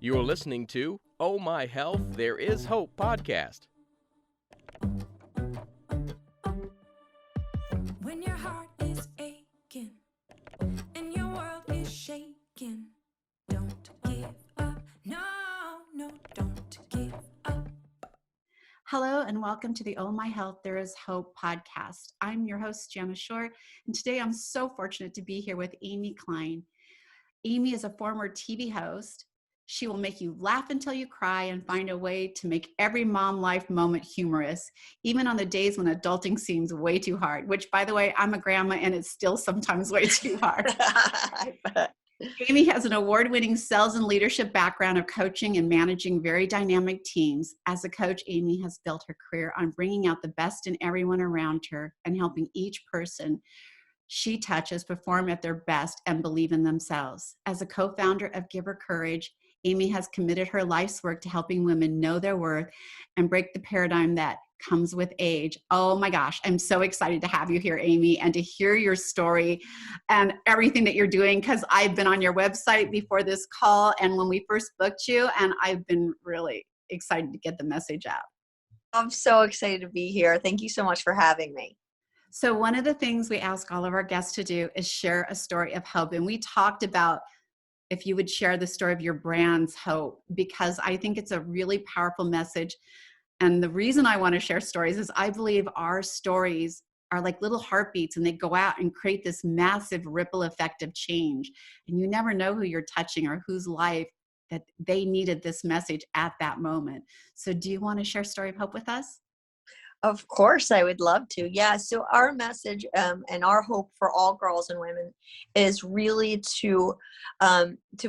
You're listening to Oh My Health, There Is Hope podcast. When your heart is aching and your world is shaking, don't give up. No, no, don't give up. Hello and welcome to the Oh My Health, There Is Hope podcast. I'm your host, Jana Shore, and today I'm so fortunate to be here with Amy Klein. Amy is a former TV host. She will make you laugh until you cry and find a way to make every mom life moment humorous, even on the days when adulting seems way too hard, which, by the way, I'm a grandma and it's still sometimes way too hard. Amy has an award-winning sales and leadership background of coaching and managing very dynamic teams. As a coach, Amy has built her career on bringing out the best in everyone around her and helping each person she touches perform at their best and believe in themselves. As a co-founder of Give Her Courage, Amy has committed her life's work to helping women know their worth and break the paradigm that comes with age. Oh my gosh, I'm so excited to have you here, Amy, and to hear your story and everything that you're doing, because I've been on your website before this call and when we first booked you, and I've been really excited to get the message out. I'm so excited to be here. Thank you so much for having me. So one of the things we ask all of our guests to do is share a story of hope. And we talked about if you would share the story of your brand's hope, because I think it's a really powerful message. And the reason I want to share stories is I believe our stories are like little heartbeats and they go out and create this massive ripple effect of change. And you never know who you're touching or whose life that they needed this message at that moment. So do you want to share a story of hope with us? Of course, I would love to. Yeah. So our message and our hope for all girls and women is really to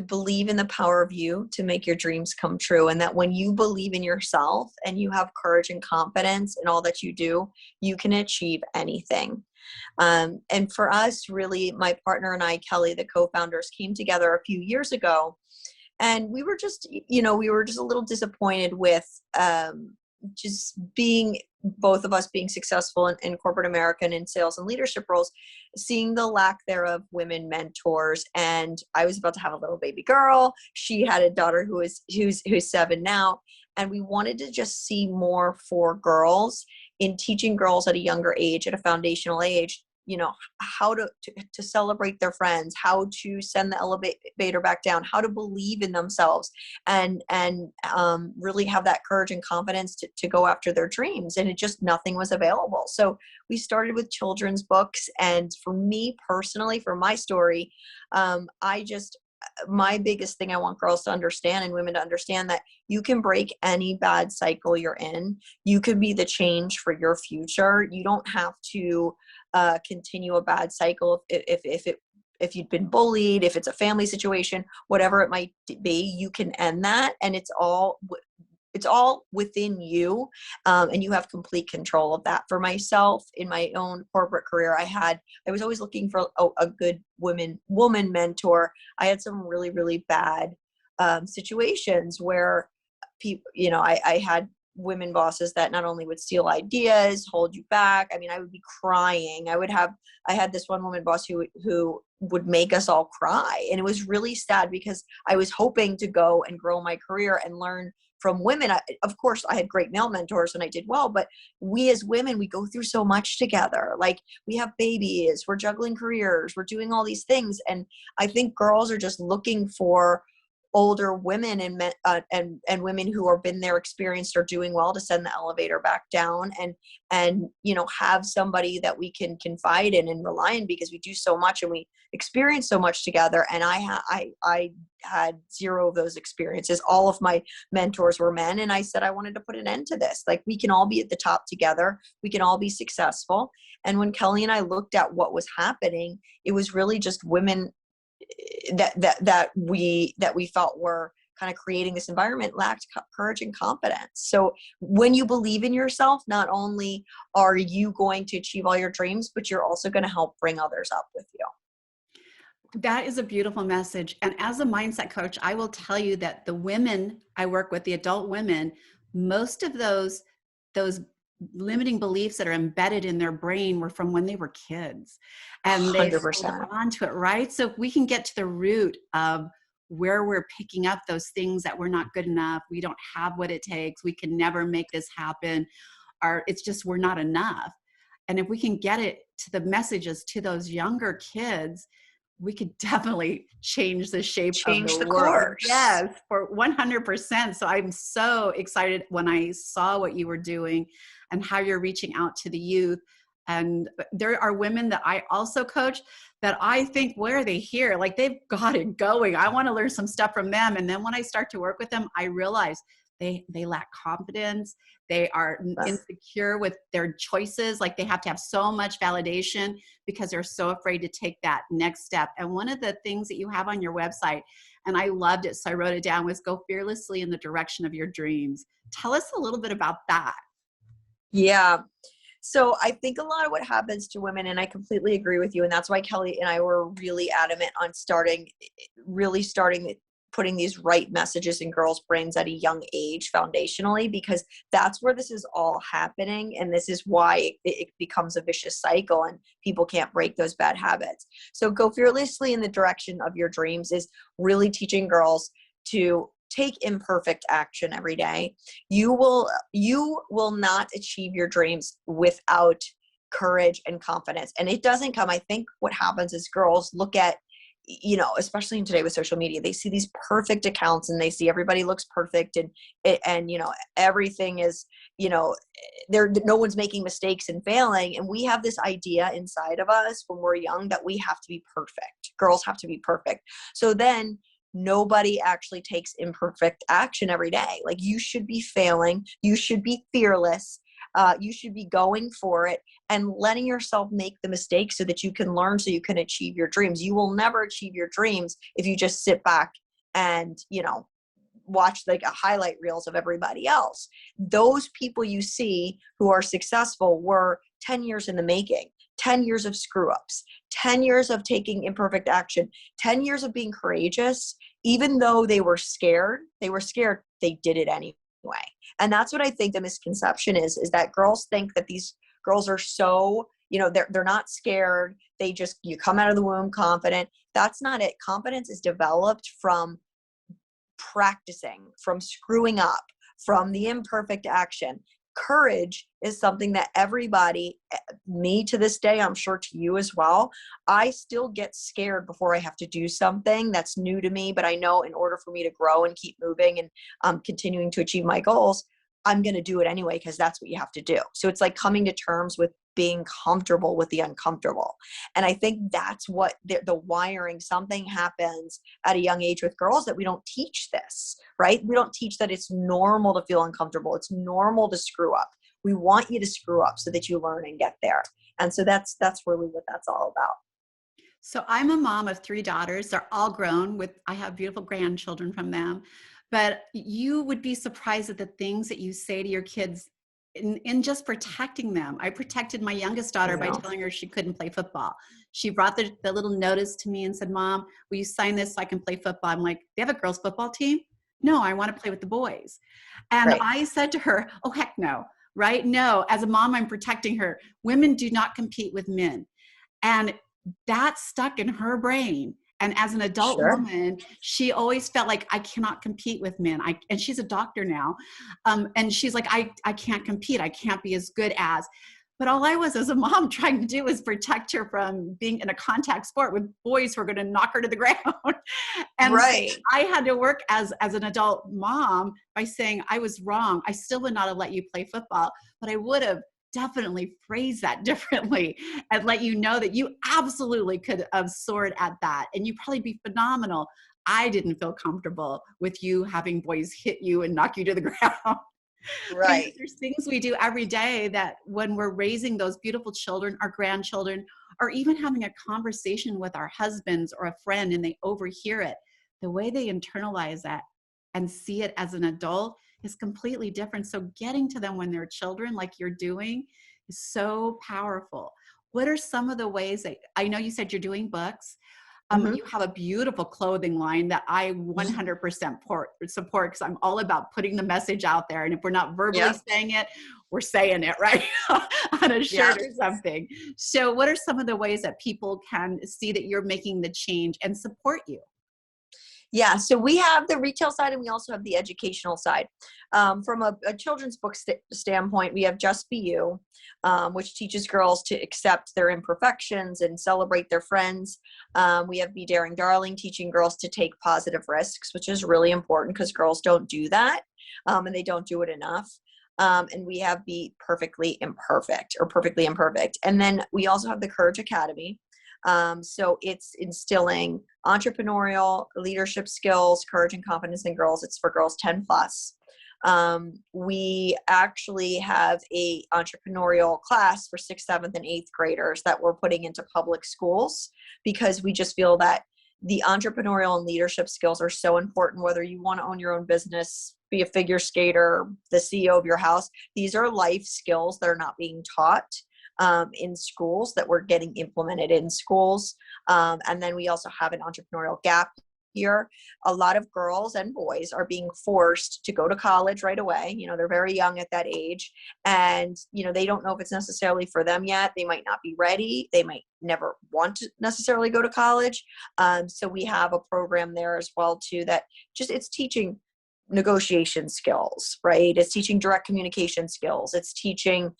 believe in the power of you to make your dreams come true. And that when you believe in yourself and you have courage and confidence in all that you do, you can achieve anything. And for us, really, my partner and I, Kelly, the co-founders, came together a few years ago. And we were just a little disappointed with just being, both of us being successful in corporate America and in sales and leadership roles, seeing the lack thereof women mentors. And I was about to have a little baby girl. She had a daughter who's 7 now. And we wanted to just see more for girls in teaching girls at a younger age, at a foundational age, how to celebrate their friends, how to send the elevator back down, how to believe in themselves and really have that courage and confidence to go after their dreams. And it just, nothing was available. So we started with children's books. And for me personally, for my story, my biggest thing I want girls to understand and women to understand that you can break any bad cycle you're in. You can be the change for your future. You don't have to continue a bad cycle. If you've been bullied, if it's a family situation, whatever it might be, you can end that. And it's all within you. And you have complete control of that. For myself, in my own corporate career, I was always looking for a good woman mentor. I had some really, really bad situations where people, I had women bosses that not only would steal ideas, hold you back. I mean, I would be crying. I had this one woman boss who would make us all cry. And it was really sad because I was hoping to go and grow my career and learn from women. Of course, I had great male mentors and I did well, but we as women, we go through so much together. Like, we have babies, we're juggling careers, we're doing all these things. And I think girls are just looking for older women and women who have been there, experienced, or doing well, to send the elevator back down and have somebody that we can confide in and rely on, because we do so much and we experience so much together. And I had zero of those experiences. All of my mentors were men, and I said I wanted to put an end to this. Like, we can all be at the top together. We can all be successful. And when Kelly and I looked at what was happening, it was really just women that we felt were kind of creating this environment lacked courage and confidence. So when you believe in yourself, not only are you going to achieve all your dreams, but you're also going to help bring others up with you. That is a beautiful message. And as a mindset coach, I will tell you that the women I work with, the adult women, most of those limiting beliefs that are embedded in their brain were from when they were kids, and they 100%. hold on to it, right? So if we can get to the root of where we're picking up those things that we're not good enough. We don't have what it takes. We can never make this happen. Or it's just, we're not enough. And if we can get it to the messages to those younger kids, we could definitely change the shape of Change the the world. course. Yes, for 100%. So I'm so excited when I saw what you were doing and how you're reaching out to the youth. And there are women that I also coach that I think, where are they here? Like, they've got it going. I want to learn some stuff from them. And then when I start to work with them, I realize they lack confidence. They are insecure with their choices. Like, they have to have so much validation because they're so afraid to take that next step. And one of the things that you have on your website, and I loved it, so I wrote it down, was go fearlessly in the direction of your dreams. Tell us a little bit about that. Yeah. So I think a lot of what happens to women, and I completely agree with you, and that's why Kelly and I were really adamant on really starting putting these right messages in girls' brains at a young age foundationally, because that's where this is all happening. And this is why it becomes a vicious cycle and people can't break those bad habits. So go fearlessly in the direction of your dreams is really teaching girls to take imperfect action every day. You will not achieve your dreams without courage and confidence. And it doesn't come, I think what happens is girls look at, especially in today with social media, they see these perfect accounts and they see everybody looks perfect and everything is, no one's making mistakes and failing. And we have this idea inside of us when we're young that we have to be perfect. Girls have to be perfect. So then nobody actually takes imperfect action every day. Like, you should be failing. You should be fearless. You should be going for it and letting yourself make the mistakes so that you can learn, so you can achieve your dreams. You will never achieve your dreams if you just sit back and, watch like a highlight reels of everybody else. Those people you see who are successful were 10 years in the making, 10 years of screw ups, 10 years of taking imperfect action, 10 years of being courageous. Even though they were scared, they did it anyway. And that's what I think the misconception is that girls think that these girls are so, they're not scared. You come out of the womb confident. That's not it. Confidence is developed from practicing, from screwing up, from the imperfect action. Courage is something that everybody, me to this day, I'm sure to you as well, I still get scared before I have to do something that's new to me, but I know in order for me to grow and keep moving and continuing to achieve my goals, I'm going to do it anyway, because that's what you have to do. So it's like coming to terms with being comfortable with the uncomfortable. And I think that's what the wiring, something happens at a young age with girls that we don't teach this, right? We don't teach that it's normal to feel uncomfortable. It's normal to screw up. We want you to screw up so that you learn and get there. And so that's really what that's all about. So I'm a mom of 3 daughters. They're all grown. I have beautiful grandchildren from them. But you would be surprised at the things that you say to your kids in just protecting them. I protected my youngest daughter by telling her she couldn't play football. She brought the little notice to me and said, "Mom, will you sign this so I can play football?" I'm like, "They have a girls' football team?" "No, I want to play with the boys." And Right. I said to her, "Oh, heck no." Right? No, as a mom, I'm protecting her. Women do not compete with men. And that stuck in her brain. And as an adult woman, she always felt like, I cannot compete with men. And she's a doctor now. And she's like, I can't compete. I can't be as good as. But all I was as a mom trying to do was protect her from being in a contact sport with boys who are going to knock her to the ground. And Right. I had to work as an adult mom by saying I was wrong. I still would not have let you play football, but I would have definitely phrase that differently and let you know that you absolutely could have soared at that and you'd probably be phenomenal. I didn't feel comfortable with you having boys hit you and knock you to the ground. Right. There's things we do every day that when we're raising those beautiful children, our grandchildren, or even having a conversation with our husbands or a friend and they overhear it, the way they internalize that and see it as an adult is completely different. So getting to them when they're children, like you're doing, is so powerful. What are some of the ways that, I know you said you're doing books. You have a beautiful clothing line that I 100% support because I'm all about putting the message out there. And if we're not verbally saying it, we're saying it, right? On a shirt or something. So what are some of the ways that people can see that you're making the change and support you? Yeah, so we have the retail side and we also have the educational side. From a children's book standpoint, we have Just Be You, which teaches girls to accept their imperfections and celebrate their friends. We have Be Daring Darling, teaching girls to take positive risks, which is really important because girls don't do that, and they don't do it enough. And we have Be Perfectly Imperfect or Perfectly Imperfect. And then we also have the Courage Academy. So it's instilling entrepreneurial leadership skills, courage and confidence in girls. It's for girls 10 plus. We actually have a entrepreneurial class for 6th, 7th, and 8th graders that we're putting into public schools because we just feel that the entrepreneurial and leadership skills are so important, whether you want to own your own business, be a figure skater, the CEO of your house. These are life skills that are not being taught in schools that we're getting implemented in schools. And then we also have an entrepreneurial gap here. A lot of girls and boys are being forced to go to college right away. You know, they're very young at that age and, you know, they don't know if it's necessarily for them yet. They might not be ready. They might never want to necessarily go to college. So we have a program there as well too, that just, it's teaching negotiation skills, right? It's teaching direct communication skills. It's teaching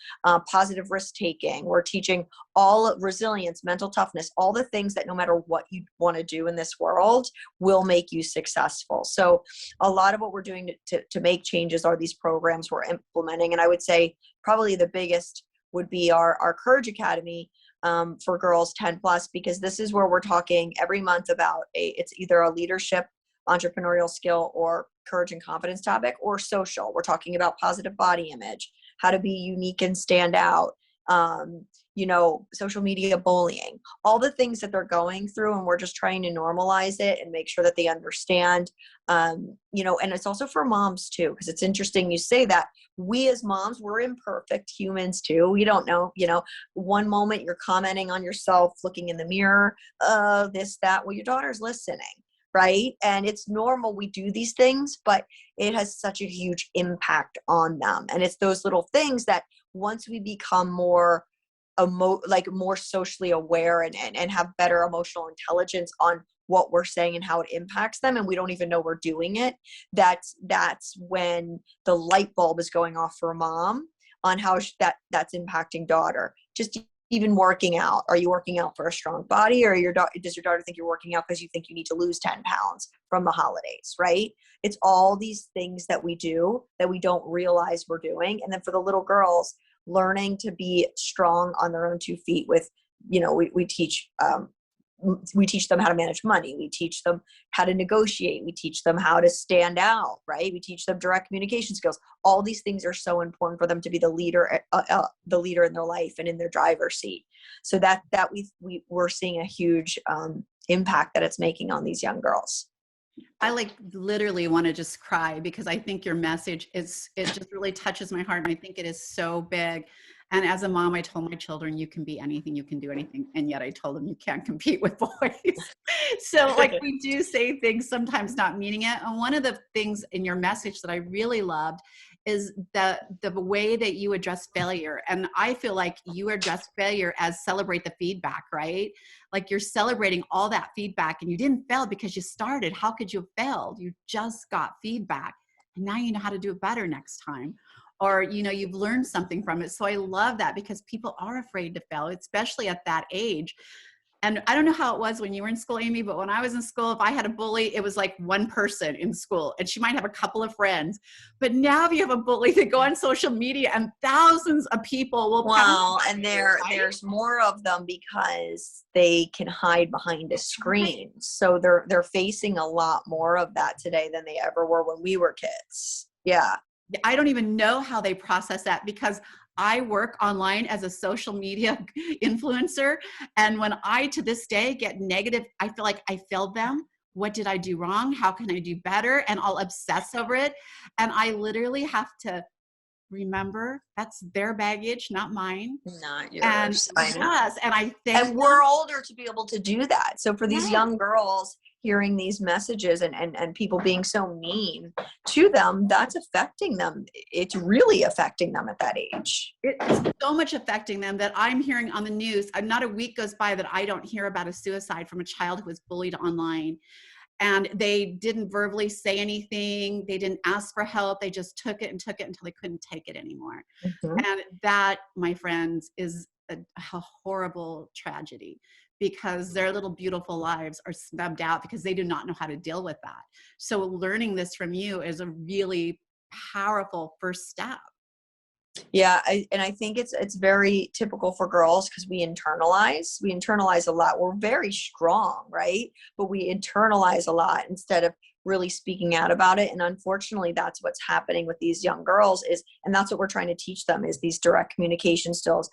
positive risk taking. We're teaching all resilience, mental toughness, all the things that no matter what you want to do in this world will make you successful. So a lot of what we're doing to make changes are these programs we're implementing. And I would say probably the biggest would be our Courage Academy for girls 10 plus, because this is where we're talking every month about it's either a leadership, entrepreneurial skill, or courage and confidence topic, or social. We're talking about positive body image, how to be unique and stand out, you know, social media bullying, all the things that they're going through. And we're just trying to normalize it and make sure that they understand, you know, and it's also for moms too, because it's interesting you say that. We as moms, we're imperfect humans too. We don't know, you know, one moment you're commenting on yourself, looking in the mirror, this, that, well, your daughter's listening. Right. And it's normal. We do these things, but it has such a huge impact on them. And it's those little things that once we become more more socially aware and have better emotional intelligence on what we're saying and how it impacts them, and we don't even know we're doing it, that's when the light bulb is going off for a mom on how that's impacting daughter. Just even working out. Are you working out for a strong body, or does your daughter think you're working out because you think you need to lose 10 pounds from the holidays, right? It's all these things that we do that we don't realize we're doing. And then for the little girls, learning to be strong on their own 2 feet with, you know, we teach them how to manage money. We teach them how to negotiate. We teach them how to stand out, right? We teach them direct communication skills. All these things are so important for them to be the leader in their life and in their driver's seat. So that we're seeing a huge impact that it's making on these young girls. I literally want to just cry because I think your message it just really touches my heart. And I think it is so big. And as a mom, I told my children, you can be anything, you can do anything. And yet I told them you can't compete with boys. So we do say things sometimes not meaning it. And one of the things in your message that I really loved is the way that you address failure. And I feel like you address failure as celebrate the feedback, right? Like you're celebrating all that feedback and you didn't fail because you started. How could you have failed? You just got feedback. And now you know how to do it better next time. Or, you know, you've learned something from it. So I love that because people are afraid to fail, especially at that age. And I don't know how it was when you were in school, Amy, but when I was in school, if I had a bully, it was like one person in school and she might have a couple of friends. But now if you have a bully, they go on social media and thousands of people will Well, and there's more of them because they can hide behind a screen. So they're facing a lot more of that today than they ever were when we were kids. Yeah. I don't even know how they process that because I work online as a social media influencer. And when I, to this day, get negative, I feel like I failed them. What did I do wrong? How can I do better? And I'll obsess over it. And I literally have to remember that's their baggage, not mine. Not yours. And I know. yes, and I think and we're older to be able to do that. So for these Yes. young girls hearing these messages and people being so mean to them, that's affecting them. It's really affecting them at that age. It's so much affecting them that I'm hearing on the news. Not a week goes by that I don't hear about a suicide from a child who was bullied online. and they didn't verbally say anything. They didn't ask for help. They just took it until they couldn't take it anymore. Mhm. And that, my friends, is a horrible tragedy, because their little beautiful lives are snubbed out because they do not know how to deal with that. So learning this from you is a really powerful first step. Yeah, and I think it's very typical for girls because we internalize a lot. We're very strong, right? But we internalize a lot instead of really speaking out about it. And unfortunately, that's what's happening with these young girls and that's what we're trying to teach them, is these direct communication skills,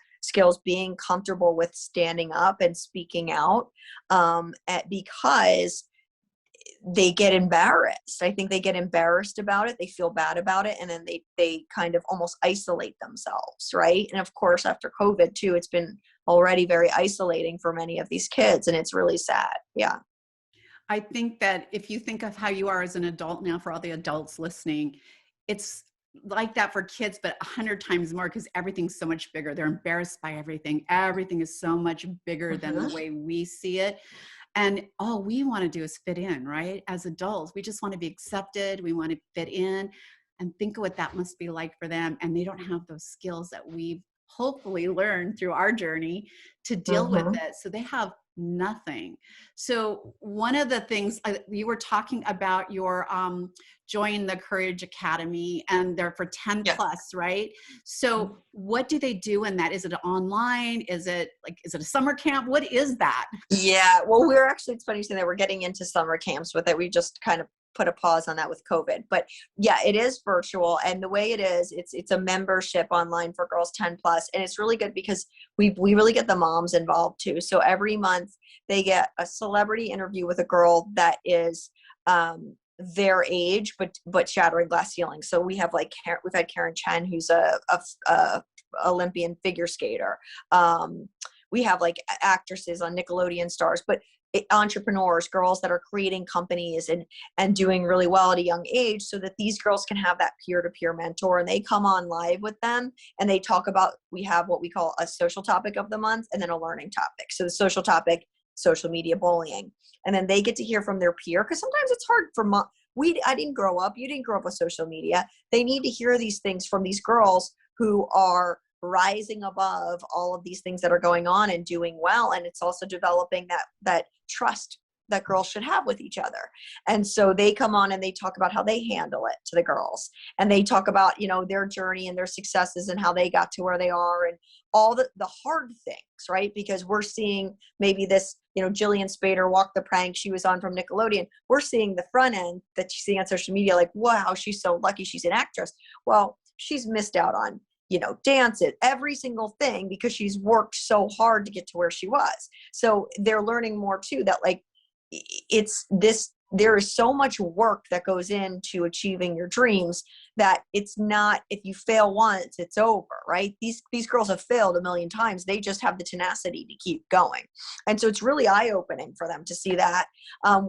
being comfortable with standing up and speaking out, because they get embarrassed. I think they get embarrassed about it. They feel bad about it. And then they kind of almost isolate themselves. Right. And of course, after COVID too, it's been already very isolating for many of these kids. And it's really sad. Yeah. I think that if you think of how you are as an adult now, for all the adults listening, it's like that for kids, but 100 times more, because everything's so much bigger. They're embarrassed by everything. Everything is so much bigger than the way we see it. And all we want to do is fit in, right? As adults, we just want to be accepted. We want to fit in, and think of what that must be like for them. And they don't have those skills that we've hopefully learned through our journey to deal with Mhm. it. So they have nothing. So one of the things you were talking about, your join the Courage Academy, and they're for 10 Yeah. plus, right? So what do they do in that? Is it online? Is it a summer camp? What is that? Yeah. Well, it's funny you say that, we're getting into summer camps with it. We just kind of put a pause on that with COVID, but yeah, it is virtual. And the way it is, it's a membership online for girls 10 plus. And it's really good because we really get the moms involved too. So every month they get a celebrity interview with a girl that is, their age, but shattering glass ceiling. So we've had Karen Chen, who's a Olympian figure skater. We have like actresses on Nickelodeon stars, but entrepreneurs, girls that are creating companies and doing really well at a young age, so that these girls can have that peer-to-peer mentor, and they come on live with them and they talk about, we have what we call a social topic of the month and then a learning topic. So the social topic, social media bullying, and then they get to hear from their peer, because sometimes it's hard for I didn't grow up, you didn't grow up with social media. They need to hear these things from these girls who are rising above all of these things that are going on and doing well. And it's also developing that trust that girls should have with each other. And so they come on and they talk about how they handle it to the girls, and they talk about, their journey and their successes and how they got to where they are, and all the hard things, right? Because we're seeing maybe this, Jillian Spader, Walk the Prank, she was on from Nickelodeon. We're seeing the front end that you see on social media, like, wow, she's so lucky she's an actress. Well, she's missed out on dances, every single thing, because she's worked so hard to get to where she was. So they're learning more too, that like, there is so much work that goes into achieving your dreams, that it's not, if you fail once, it's over, right? These girls have failed a million times. They just have the tenacity to keep going. And so it's really eye-opening for them to see that.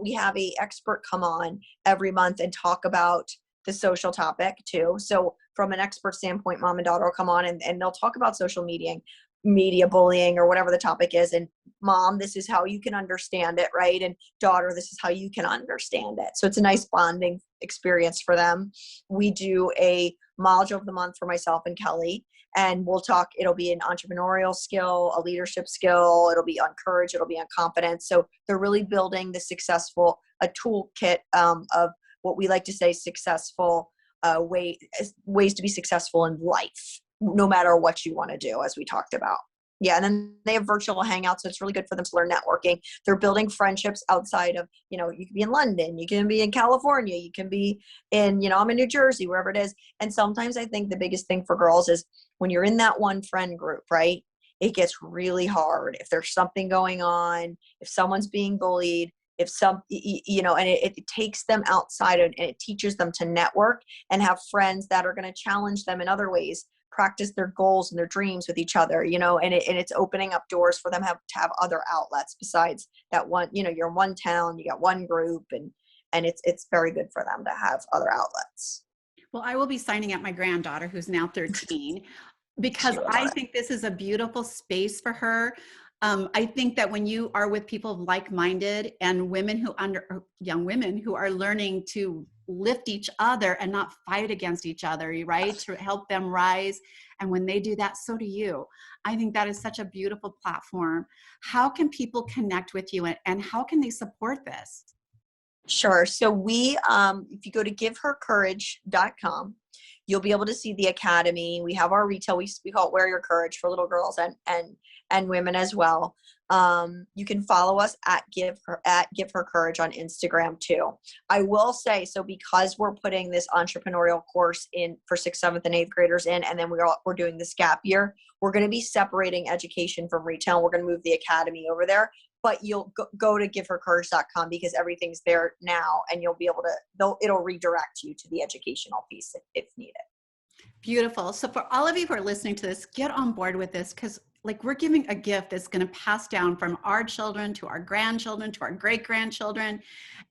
We have a expert come on every month and talk about the social topic too. So from an expert standpoint, mom and daughter will come on and they'll talk about social media bullying, or whatever the topic is. And mom, this is how you can understand it, right? And daughter, this is how you can understand it. So it's a nice bonding experience for them. We do a module of the month for myself and Kelly, and we'll talk, it'll be an entrepreneurial skill, a leadership skill, it'll be on courage, it'll be on confidence. So they're really building a toolkit of what we like to say successful ways to be successful in life, no matter what you want to do, as we talked about. Yeah. And then they have virtual hangouts. So it's really good for them to learn networking. They're building friendships outside of, you can be in London, you can be in California, you can be in, I'm in New Jersey, wherever it is. And sometimes I think the biggest thing for girls is when you're in that one friend group, right? It gets really hard. If there's something going on, if someone's being bullied, if and it takes them outside and it teaches them to network and have friends that are going to challenge them in other ways, practice their goals and their dreams with each other, and it's opening up doors for them to have other outlets besides that one, you're in one town, you got one group, and it's very good for them to have other outlets. Well, I will be signing up my granddaughter, who's now 13, because I think this is a beautiful space for her. I think that when you are with people like-minded and or young women who are learning to lift each other and not fight against each other, right? To help them rise. And when they do that, so do you. I think that is such a beautiful platform. How can people connect with you and how can they support this? Sure. So if you go to givehercourage.com, you'll be able to see the academy. We have our retail. We call it Wear Your Courage for little girls and women as well. You can follow us at Give Her Courage on Instagram too. I will say, so because we're putting this entrepreneurial course in for 6th, 7th, and 8th graders in, and then we're doing this gap year, we're going to be separating education from retail. We're going to move the academy over there. But you'll go to givehercourage.com because everything's there now, and you'll be able to, it'll redirect you to the educational piece if needed. Beautiful. So for all of you who are listening to this, get on board with this, because like we're giving a gift that's going to pass down from our children to our grandchildren to our great-grandchildren.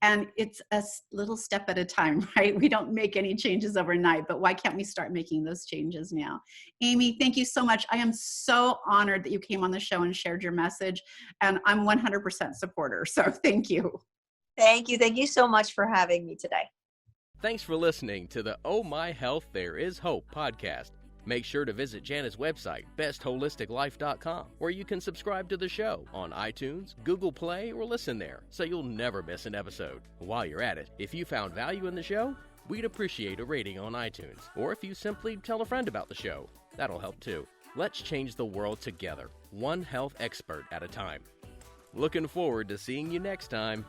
And it's a little step at a time, right? We don't make any changes overnight, but why can't we start making those changes now? Amy, thank you so much. I am so honored that you came on the show and shared your message. And I'm 100% supporter. So thank you. Thank you. Thank you so much for having me today. Thanks for listening to the Oh My Health, There Is Hope podcast. Make sure to visit Jana's website, bestholisticlife.com, where you can subscribe to the show on iTunes, Google Play, or listen there, so you'll never miss an episode. While you're at it, if you found value in the show, we'd appreciate a rating on iTunes, or if you simply tell a friend about the show, that'll help too. Let's change the world together, one health expert at a time. Looking forward to seeing you next time.